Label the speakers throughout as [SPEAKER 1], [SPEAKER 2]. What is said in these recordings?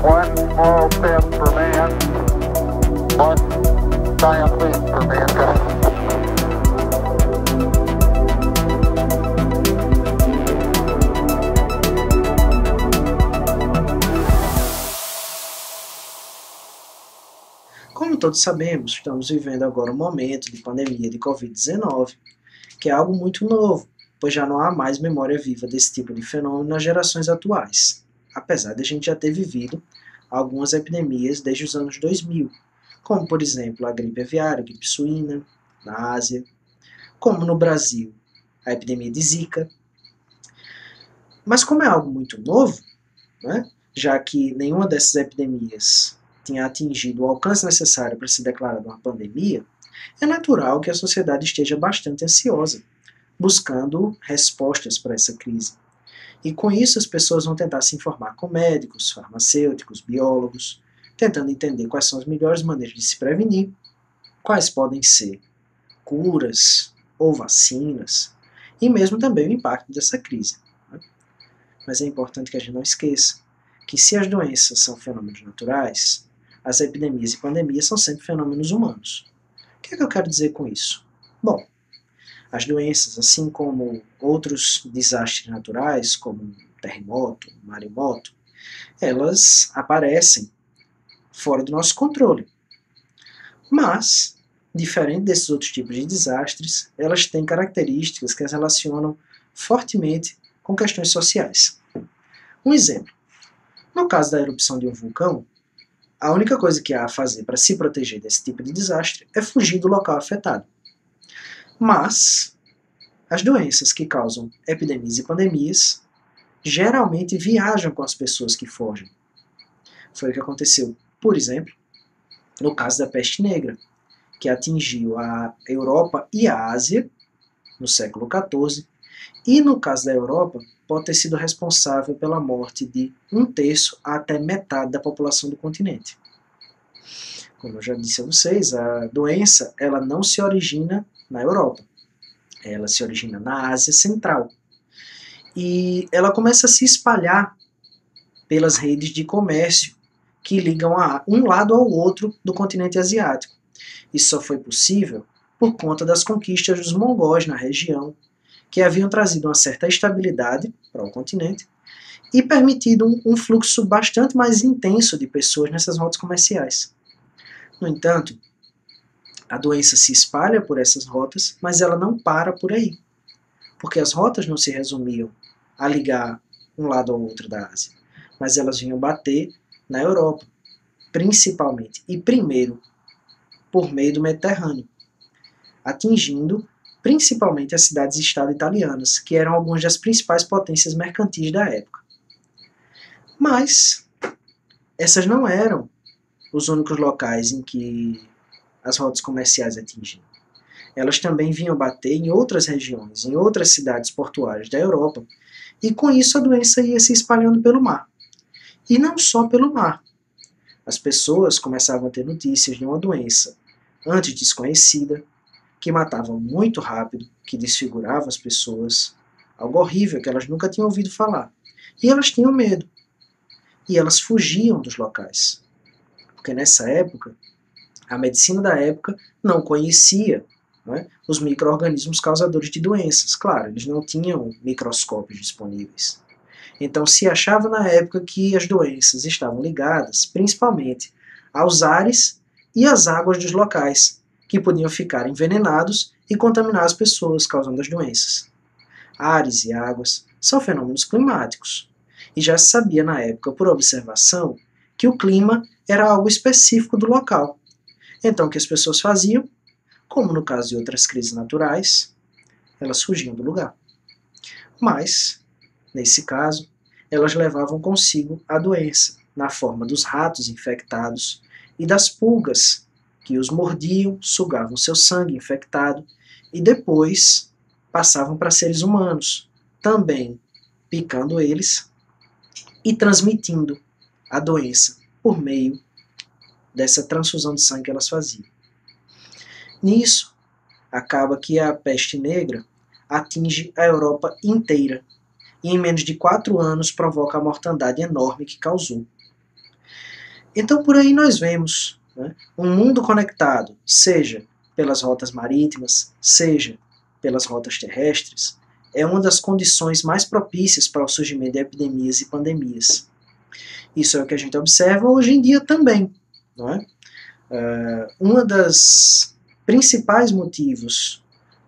[SPEAKER 1] One small step for man, one giant leap for mankind.
[SPEAKER 2] Como todos sabemos, estamos vivendo agora um momento de pandemia de Covid-19, que é algo muito novo, pois já não há mais memória viva desse tipo de fenômeno nas gerações atuais, apesar de a gente já ter vivido algumas epidemias desde os anos 2000, como por exemplo a gripe aviária, a gripe suína, na Ásia, como no Brasil, a epidemia de Zika. Mas como é algo muito novo, né, já que nenhuma dessas epidemias tinha atingido o alcance necessário para ser declarada uma pandemia, é natural que a sociedade esteja bastante ansiosa, buscando respostas para essa crise. E com isso as pessoas vão tentar se informar com médicos, farmacêuticos, biólogos, tentando entender quais são as melhores maneiras de se prevenir, quais podem ser curas ou vacinas, e mesmo também o impacto dessa crise. Mas é importante que a gente não esqueça que se as doenças são fenômenos naturais, as epidemias e pandemias são sempre fenômenos humanos. O que é que eu quero dizer com isso? Bom, as doenças, assim como outros desastres naturais, como um terremoto, um maremoto, elas aparecem fora do nosso controle. Mas, diferente desses outros tipos de desastres, elas têm características que as relacionam fortemente com questões sociais. Um exemplo. No caso da erupção de um vulcão, a única coisa que há a fazer para se proteger desse tipo de desastre é fugir do local afetado. Mas as doenças que causam epidemias e pandemias geralmente viajam com as pessoas que fogem. Foi o que aconteceu, por exemplo, no caso da peste negra, que atingiu a Europa e a Ásia no século XIV, e no caso da Europa, pode ter sido responsável pela morte de 1/3 a até metade da população do continente. Como eu já disse a vocês, a doença ela não se origina na Europa. Ela se origina na Ásia Central. E ela começa a se espalhar pelas redes de comércio que ligam um lado ao outro do continente asiático. Isso só foi possível por conta das conquistas dos mongóis na região, que haviam trazido uma certa estabilidade para o continente e permitido um fluxo bastante mais intenso de pessoas nessas rotas comerciais. No entanto, a doença se espalha por essas rotas, mas ela não para por aí, porque as rotas não se resumiam a ligar um lado ao outro da Ásia, mas elas vinham bater na Europa, principalmente e primeiro por meio do Mediterrâneo, atingindo principalmente as cidades-estado italianas, que eram algumas das principais potências mercantis da época. Mas essas não eram os únicos locais em que as rotas comerciais atingiam. Elas também vinham bater em outras regiões, em outras cidades portuárias da Europa, e com isso a doença ia se espalhando pelo mar. E não só pelo mar. As pessoas começavam a ter notícias de uma doença antes desconhecida, que matava muito rápido, que desfigurava as pessoas, algo horrível que elas nunca tinham ouvido falar. E elas tinham medo. E elas fugiam dos locais. Porque nessa época, a medicina da época não conhecia, né, os micro-organismos causadores de doenças. Claro, eles não tinham microscópios disponíveis. Então se achava na época que as doenças estavam ligadas, principalmente, aos ares e às águas dos locais, que podiam ficar envenenados e contaminar as pessoas, causando as doenças. Ares e águas são fenômenos climáticos, e já se sabia na época, por observação, que o clima era algo específico do local. Então o que as pessoas faziam, como no caso de outras crises naturais, elas fugiam do lugar. Mas, nesse caso, elas levavam consigo a doença, na forma dos ratos infectados e das pulgas, que os mordiam, sugavam seu sangue infectado e depois passavam para seres humanos, também picando eles e transmitindo a doença por meio dessa transfusão de sangue que elas faziam. Nisso, acaba que a peste negra atinge a Europa inteira e em menos de 4 anos provoca a mortandade enorme que causou. Então por aí nós vemos, né, um mundo conectado, seja pelas rotas marítimas, seja pelas rotas terrestres, é uma das condições mais propícias para o surgimento de epidemias e pandemias. Isso é o que a gente observa hoje em dia também. Não é? Uma das principais motivos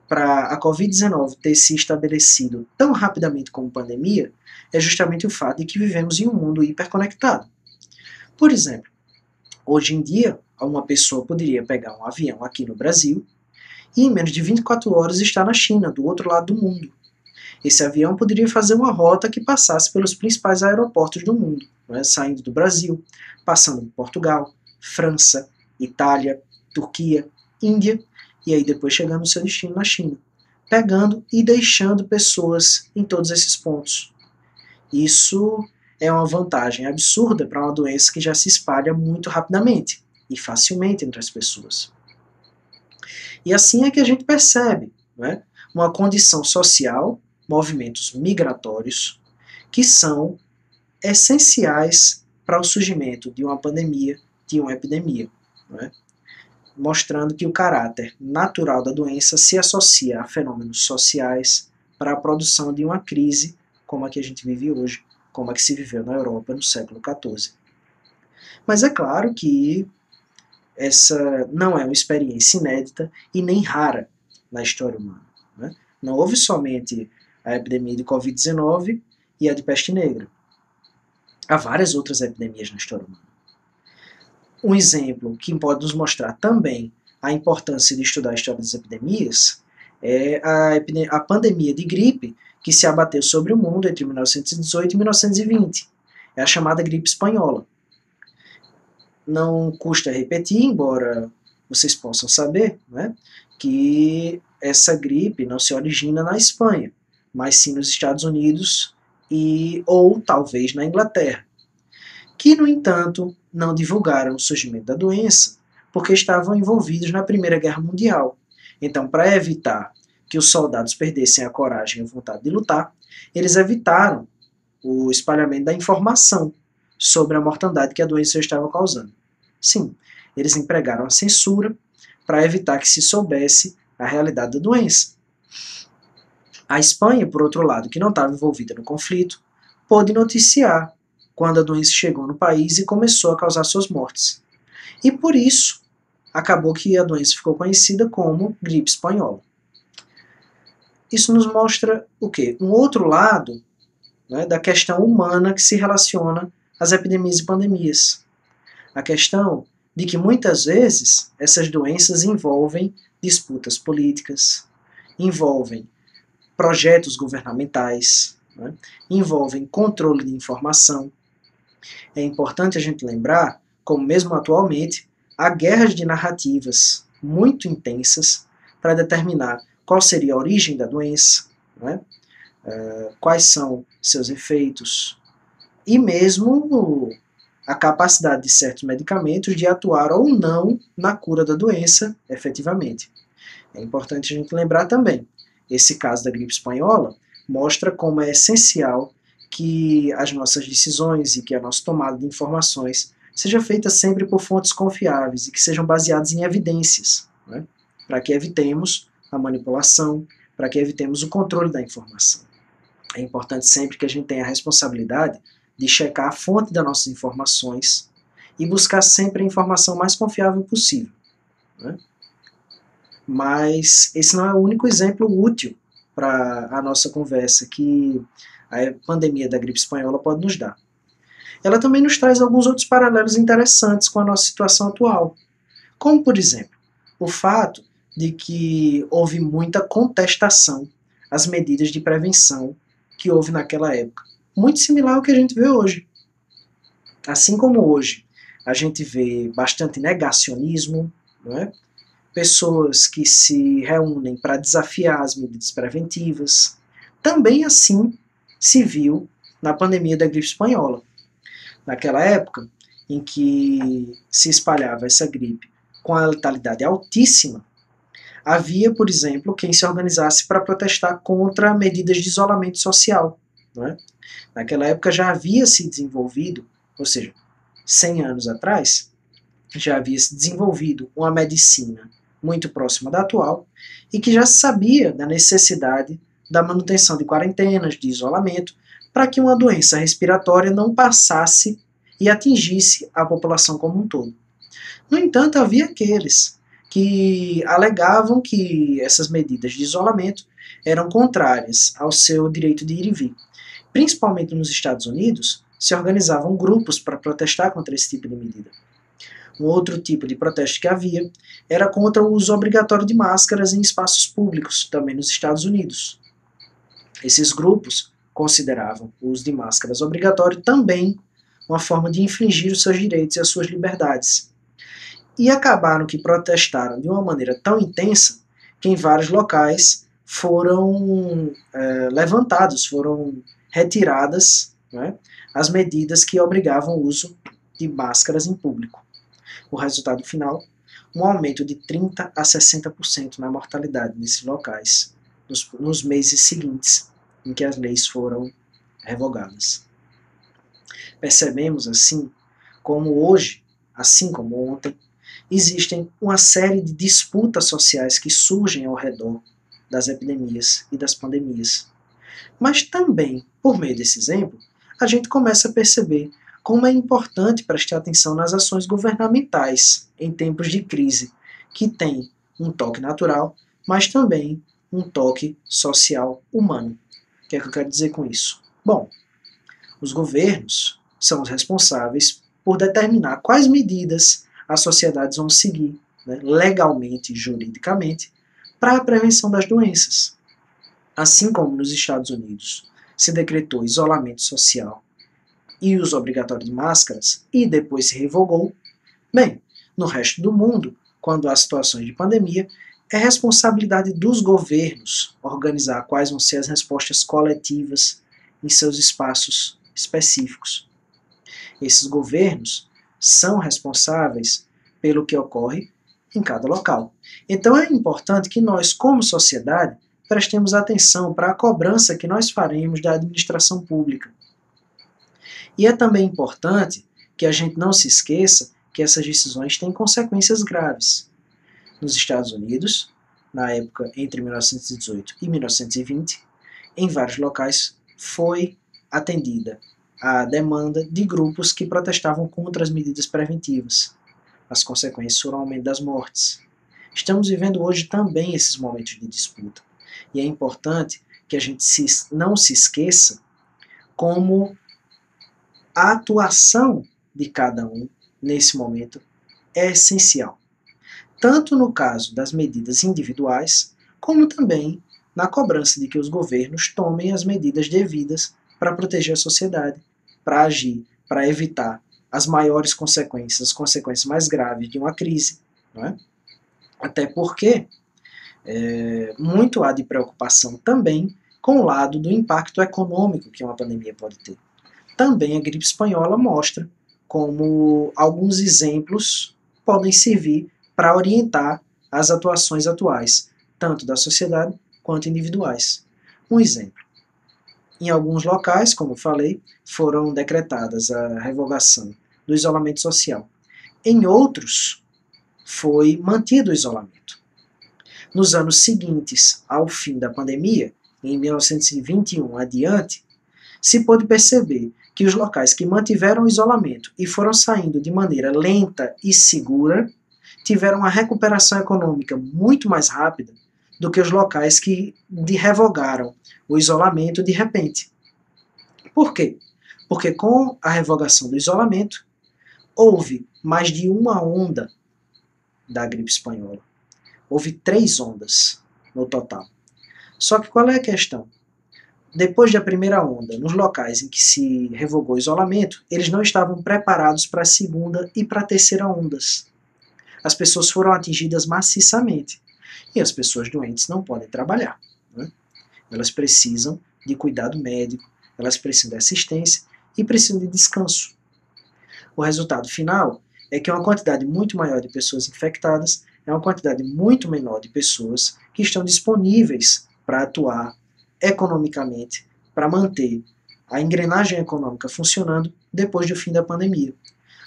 [SPEAKER 2] para a Covid-19 ter se estabelecido tão rapidamente como pandemia é justamente o fato de que vivemos em um mundo hiperconectado. Por exemplo, hoje em dia, uma pessoa poderia pegar um avião aqui no Brasil e em menos de 24 horas estar na China, do outro lado do mundo. Esse avião poderia fazer uma rota que passasse pelos principais aeroportos do mundo, né, saindo do Brasil, passando por Portugal, França, Itália, Turquia, Índia, e aí depois chegando no seu destino na China, pegando e deixando pessoas em todos esses pontos. Isso é uma vantagem absurda para uma doença que já se espalha muito rapidamente e facilmente entre as pessoas. E assim é que a gente percebe, né, uma condição social, movimentos migratórios, que são essenciais para o surgimento de uma pandemia, de uma epidemia, né, mostrando que o caráter natural da doença se associa a fenômenos sociais para a produção de uma crise como a que a gente vive hoje, como a que se viveu na Europa no século XIV. Mas é claro que essa não é uma experiência inédita e nem rara na história humana. Né? Não houve somente a epidemia de Covid-19 e a de peste negra. Há várias outras epidemias na história humana. Um exemplo que pode nos mostrar também a importância de estudar a história das epidemias é a pandemia de gripe que se abateu sobre o mundo entre 1918 e 1920. É a chamada gripe espanhola. Não custa repetir, embora vocês possam saber, né, que essa gripe não se origina na Espanha, mas sim nos Estados Unidos ou talvez na Inglaterra, que, no entanto, não divulgaram o surgimento da doença porque estavam envolvidos na Primeira Guerra Mundial. Então, para evitar que os soldados perdessem a coragem e a vontade de lutar, eles evitaram o espalhamento da informação sobre a mortandade que a doença estava causando. Sim, eles empregaram a censura para evitar que se soubesse a realidade da doença. A Espanha, por outro lado, que não estava envolvida no conflito, pôde noticiar quando a doença chegou no país e começou a causar suas mortes. E por isso, acabou que a doença ficou conhecida como gripe espanhola. Isso nos mostra o quê? Um outro lado, né, da questão humana que se relaciona às epidemias e pandemias. A questão de que muitas vezes essas doenças envolvem disputas políticas, envolvem projetos governamentais, né, envolvem controle de informação. É importante a gente lembrar, como mesmo atualmente, há guerras de narrativas muito intensas para determinar qual seria a origem da doença, né, quais são seus efeitos, e mesmo a capacidade de certos medicamentos de atuar ou não na cura da doença efetivamente. É importante a gente lembrar também, esse caso da gripe espanhola mostra como é essencial que as nossas decisões e que a nossa tomada de informações seja feita sempre por fontes confiáveis e que sejam baseadas em evidências, né, para que evitemos a manipulação, para que evitemos o controle da informação. É importante sempre que a gente tenha a responsabilidade de checar a fonte das nossas informações e buscar sempre a informação mais confiável possível, né? Mas esse não é o único exemplo útil para a nossa conversa que a pandemia da gripe espanhola pode nos dar. Ela também nos traz alguns outros paralelos interessantes com a nossa situação atual, como, por exemplo, o fato de que houve muita contestação às medidas de prevenção que houve naquela época. Muito similar ao que a gente vê hoje. Assim como hoje a gente vê bastante negacionismo, não é? Pessoas que se reúnem para desafiar as medidas preventivas, também assim se viu na pandemia da gripe espanhola. Naquela época em que se espalhava essa gripe com a letalidade altíssima, havia, por exemplo, quem se organizasse para protestar contra medidas de isolamento social. Não é? Naquela época já havia se desenvolvido, ou seja, 100 anos atrás, já havia se desenvolvido uma medicina muito próxima da atual e que já se sabia da necessidade da manutenção de quarentenas, de isolamento, para que uma doença respiratória não passasse e atingisse a população como um todo. No entanto, havia aqueles que alegavam que essas medidas de isolamento eram contrárias ao seu direito de ir e vir. Principalmente nos Estados Unidos, se organizavam grupos para protestar contra esse tipo de medida. Um outro tipo de protesto que havia era contra o uso obrigatório de máscaras em espaços públicos, também nos Estados Unidos. Esses grupos consideravam o uso de máscaras obrigatório também uma forma de infringir os seus direitos e as suas liberdades. E acabaram que protestaram de uma maneira tão intensa que em vários locais foram levantados, foram retiradas, né, as medidas que obrigavam o uso de máscaras em público. O resultado final, um aumento de 30% a 60% na mortalidade nesses locais, nos meses seguintes em que as leis foram revogadas. Percebemos, assim, como hoje, assim como ontem, existem uma série de disputas sociais que surgem ao redor das epidemias e das pandemias. Mas também, por meio desse exemplo, a gente começa a perceber como é importante prestar atenção nas ações governamentais em tempos de crise, que tem um toque natural, mas também um toque social humano. O que é que eu quero dizer com isso? Bom, os governos são os responsáveis por determinar quais medidas as sociedades vão seguir, né, legalmente e juridicamente, para a prevenção das doenças. Assim como nos Estados Unidos se decretou isolamento social e uso obrigatório de máscaras, e depois se revogou, bem, no resto do mundo, quando há situações de pandemia, é responsabilidade dos governos organizar quais vão ser as respostas coletivas em seus espaços específicos. Esses governos são responsáveis pelo que ocorre em cada local. Então é importante que nós, como sociedade, prestemos atenção para a cobrança que nós faremos da administração pública. E é também importante que a gente não se esqueça que essas decisões têm consequências graves. Nos Estados Unidos, na época entre 1918 e 1920, em vários locais foi atendida a demanda de grupos que protestavam contra as medidas preventivas. As consequências foram o aumento das mortes. Estamos vivendo hoje também esses momentos de disputa. E é importante que a gente não se esqueça como a atuação de cada um nesse momento é essencial. Tanto no caso das medidas individuais, como também na cobrança de que os governos tomem as medidas devidas para proteger a sociedade, para agir, para evitar as maiores consequências, as consequências mais graves de uma crise. Não é? Até porque muito há de preocupação também com o lado do impacto econômico que uma pandemia pode ter. Também a gripe espanhola mostra como alguns exemplos podem servir para orientar as atuações atuais, tanto da sociedade quanto individuais. Um exemplo. Em alguns locais, como eu falei, foram decretadas a revogação do isolamento social. Em outros, foi mantido o isolamento. Nos anos seguintes ao fim da pandemia, em 1921 adiante, se pôde perceber que os locais que mantiveram o isolamento e foram saindo de maneira lenta e segura tiveram uma recuperação econômica muito mais rápida do que os locais que revogaram o isolamento de repente. Por quê? Porque com a revogação do isolamento, houve mais de uma onda da gripe espanhola. Houve 3 ondas no total. Só que qual é a questão? Depois da primeira onda, nos locais em que se revogou o isolamento, eles não estavam preparados para a segunda e para a terceira ondas. As pessoas foram atingidas maciçamente. E as pessoas doentes não podem trabalhar. Né? Elas precisam de cuidado médico, elas precisam de assistência e precisam de descanso. O resultado final é que uma quantidade muito maior de pessoas infectadas é uma quantidade muito menor de pessoas que estão disponíveis para atuar economicamente, para manter a engrenagem econômica funcionando depois do fim da pandemia.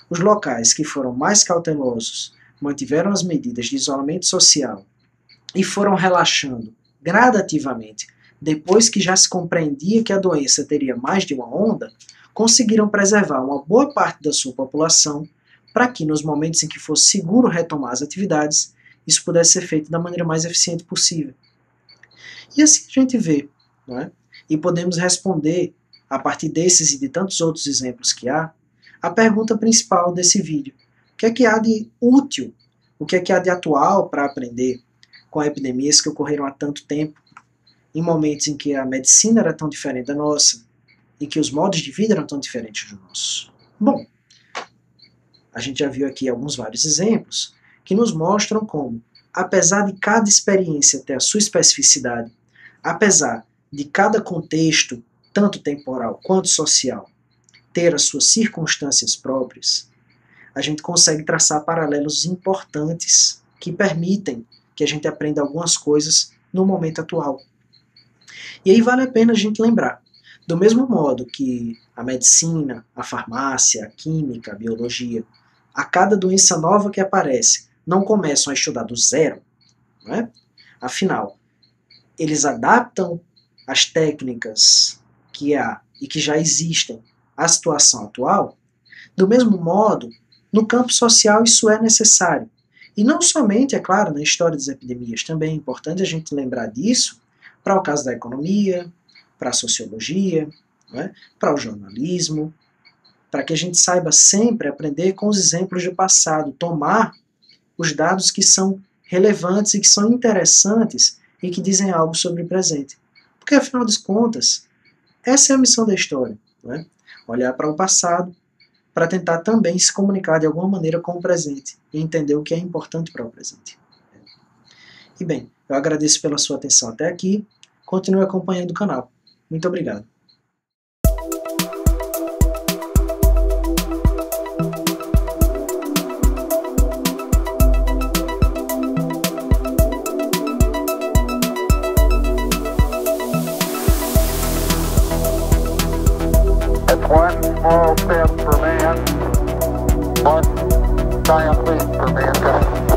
[SPEAKER 2] Os locais que foram mais cautelosos mantiveram as medidas de isolamento social e foram relaxando gradativamente depois que já se compreendia que a doença teria mais de uma onda, conseguiram preservar uma boa parte da sua população para que, nos momentos em que fosse seguro retomar as atividades, isso pudesse ser feito da maneira mais eficiente possível. E assim a gente vê, não é? E podemos responder, a partir desses e de tantos outros exemplos que há, a pergunta principal desse vídeo. O que é que há de útil, o que é que há de atual para aprender com epidemias que ocorreram há tanto tempo, em momentos em que a medicina era tão diferente da nossa, e que os modos de vida eram tão diferentes dos nossos? Bom, a gente já viu aqui vários exemplos que nos mostram como, apesar de cada experiência ter a sua especificidade, apesar de cada contexto, tanto temporal quanto social, ter as suas circunstâncias próprias, a gente consegue traçar paralelos importantes que permitem que a gente aprenda algumas coisas no momento atual. E aí vale a pena a gente lembrar, do mesmo modo que a medicina, a farmácia, a química, a biologia, a cada doença nova que aparece, não começam a estudar do zero, não é? Afinal, eles adaptam as técnicas que há e que já existem à situação atual. Do mesmo modo, no campo social isso é necessário. E não somente, é claro, na história das epidemias, também é importante a gente lembrar disso para o caso da economia, para a sociologia, não é? Para o jornalismo, para que a gente saiba sempre aprender com os exemplos do passado, tomar os dados que são relevantes e que são interessantes e que dizem algo sobre o presente. Porque, afinal de contas, essa é a missão da história, não é? Olhar para o passado para tentar também se comunicar de alguma maneira com o presente e entender o que é importante para o presente. E bem, eu agradeço pela sua atenção até aqui, continue acompanhando o canal. Muito obrigado.
[SPEAKER 1] One small step for man, one giant leap for mankind.